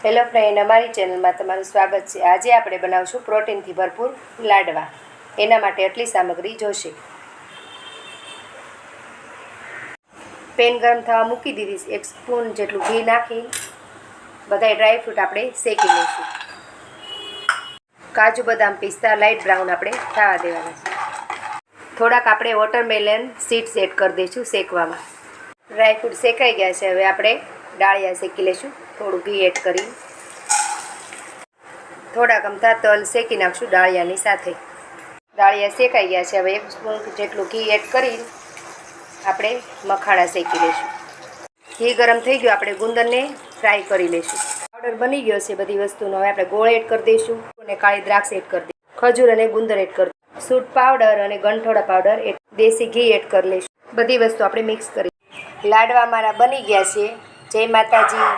Hello friend, અમારી ચેનલમાં તમારું સ્વાગત છે। આજે આપણે બનાવશું પ્રોટીનથી ભરપૂર લાડવા। એના માટે આટલી સામગ્રી જોશે। પેન ગરમ થવા મૂકી દીધી છે। 1 સ્પૂન જેટલું ઘી નાખી બધાય ડ્રાયફ્રૂટ આપણે શેકી લઈશું। કાજુ બદામ પિસ્તા લાઇટ બ્રાઉન આપણે થવા દેવાના છે। થોડાક આપણે વોટરમેલન સીડ્સ એડ કરી દઈશું શેકવામાં। ડ્રાયફ્રૂટ શેકાઈ ગયા છે। હવે આપણે ડાળિયા શેકી લઈશું। થોડું ઘી એડ કરી થોડાક અમથા તલ શેકી નાખશું ડાળિયાની સાથે। ડાળિયા શેકાઈ ગયા છે। હવે 1 સ્પૂન જેટલું ઘી એડ કરી આપણે મખાણા શેકી લઈશું। ઘી ગરમ થઈ ગયું, આપણે ગુંદરને ફ્રાય કરી લઈશું। પાવડર બની ગયો છે બધી વસ્તુનો। હવે આપણે ગોળ એડ કરી દઈશું અને કાળી દ્રાક્ષ એડ કરી દઈશું। ખજૂર અને ગુંદર એડ કરી દઈશું। સૂંઠ પાવડર અને ગંઠોડા પાવડર દેશી ઘી એડ કરી લઈશું। બધી વસ્તુ આપણે મિક્સ કરી। લાડવા મારા બની ગયા છે। જય માતાજી।